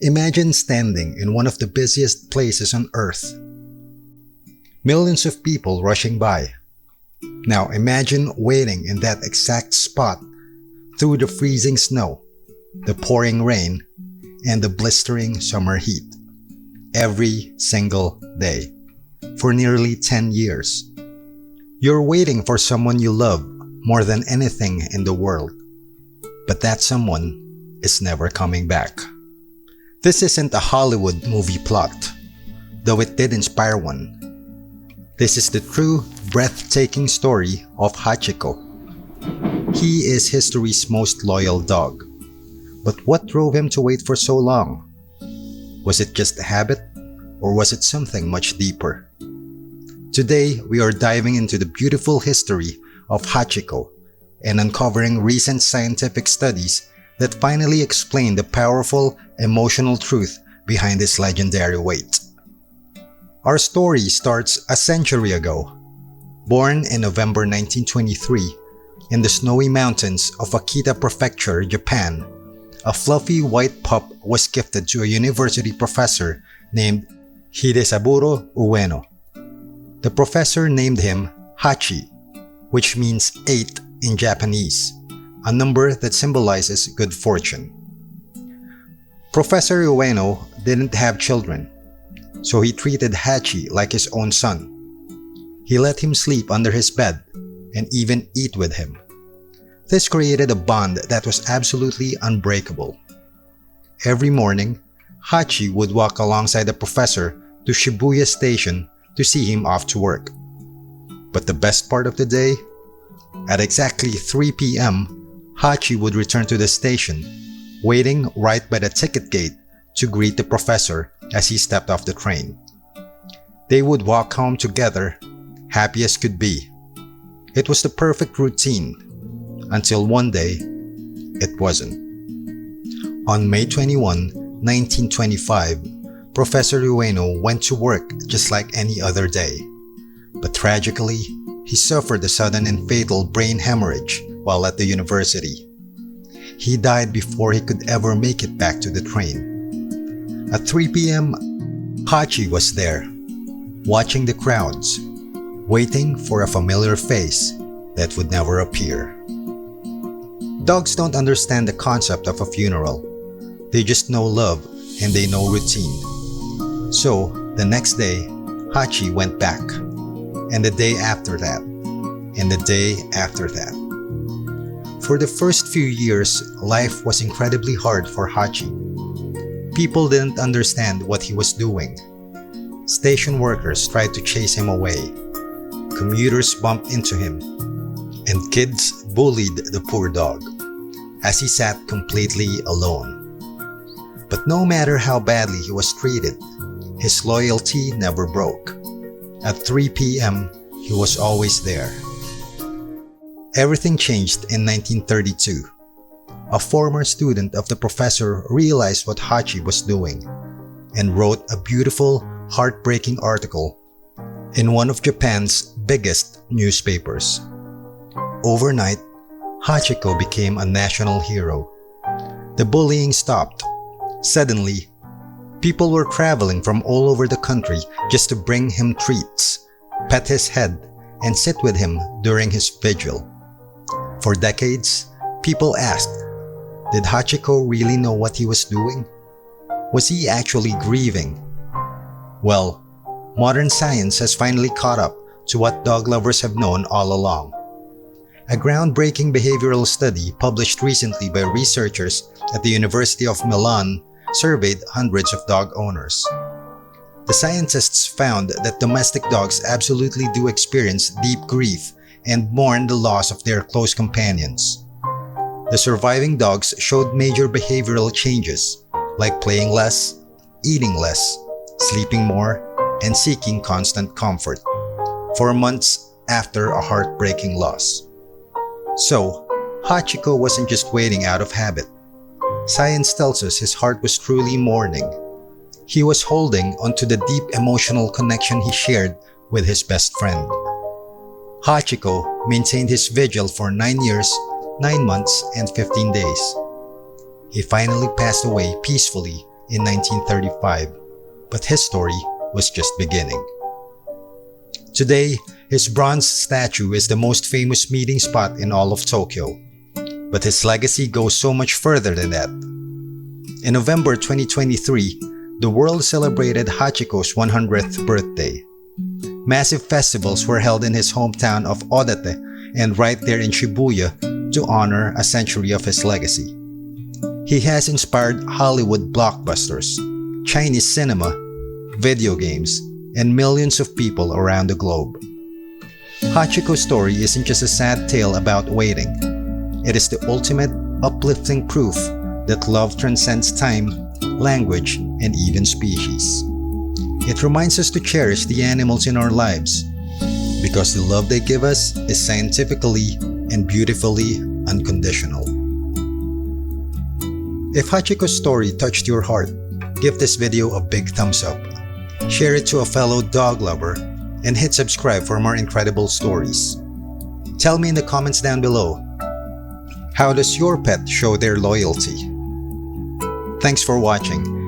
Imagine standing in one of the busiest places on Earth. Millions of people rushing by. Now imagine waiting in that exact spot through the freezing snow, the pouring rain, and the blistering summer heat. Every single day. For nearly 10 years. You're waiting for someone you love more than anything in the world. But that someone is never coming back. This isn't a Hollywood movie plot, though it did inspire one. This is the true, breathtaking story of Hachiko. He is history's most loyal dog. But what drove him to wait for so long? Was it just a habit, or was it something much deeper? Today, we are diving into the beautiful history of Hachiko and uncovering recent scientific studies that finally explain the powerful emotional truth behind this legendary wait. Our story starts a century ago. Born in November 1923 in the snowy mountains of Akita Prefecture, Japan, a fluffy white pup was gifted to a university professor named Hidesaburo Ueno. The professor named him Hachi, which means 8 in Japanese, a number that symbolizes good fortune. Professor Ueno didn't have children, so he treated Hachi like his own son. He let him sleep under his bed and even eat with him. This created a bond that was absolutely unbreakable. Every morning, Hachi would walk alongside the professor to Shibuya Station to see him off to work. But the best part of the day? At exactly 3 p.m., Hachi would return to the station, waiting right by the ticket gate to greet the professor as he stepped off the train. They would walk home together, happy as could be. It was the perfect routine, until one day, it wasn't. On May 21, 1925, Professor Ueno went to work just like any other day. But tragically, he suffered a sudden and fatal brain hemorrhage while at the university. He died before he could ever make it back to the train. At 3 p.m., Hachi was there, watching the crowds, waiting for a familiar face that would never appear. Dogs don't understand the concept of a funeral. They just know love and they know routine. So, the next day, Hachi went back. And the day after that. And the day after that. For the first few years, life was incredibly hard for Hachi. People didn't understand what he was doing. Station workers tried to chase him away. Commuters bumped into him. And kids bullied the poor dog, as he sat completely alone. But no matter how badly he was treated, his loyalty never broke. At 3 p.m., he was always there. Everything changed in 1932. A former student of the professor realized what Hachi was doing and wrote a beautiful, heartbreaking article in one of Japan's biggest newspapers. Overnight, Hachiko became a national hero. The bullying stopped. Suddenly, people were traveling from all over the country just to bring him treats, pet his head, and sit with him during his vigil. For decades, people asked, did Hachiko really know what he was doing? Was he actually grieving? Well, modern science has finally caught up to what dog lovers have known all along. A groundbreaking behavioral study published recently by researchers at the University of Milan surveyed hundreds of dog owners. The scientists found that domestic dogs absolutely do experience deep grief and mourn the loss of their close companions. The surviving dogs showed major behavioral changes, like playing less, eating less, sleeping more, and seeking constant comfort, for months after a heartbreaking loss. So, Hachiko wasn't just waiting out of habit. Science tells us his heart was truly mourning. He was holding onto the deep emotional connection he shared with his best friend. Hachiko maintained his vigil for 9 years, 9 months, and 15 days. He finally passed away peacefully in 1935, but his story was just beginning. Today, his bronze statue is the most famous meeting spot in all of Tokyo, but his legacy goes so much further than that. In November 2023, the world celebrated Hachiko's 100th birthday. Massive festivals were held in his hometown of Odate and right there in Shibuya to honor a century of his legacy. He has inspired Hollywood blockbusters, Chinese cinema, video games, and millions of people around the globe. Hachiko's story isn't just a sad tale about waiting. It is the ultimate uplifting proof that love transcends time, language, and even species. It reminds us to cherish the animals in our lives because the love they give us is scientifically and beautifully unconditional. If Hachiko's story touched your heart, give this video a big thumbs up. Share it to a fellow dog lover and hit subscribe for more incredible stories. Tell me in the comments down below, how does your pet show their loyalty? Thanks for watching.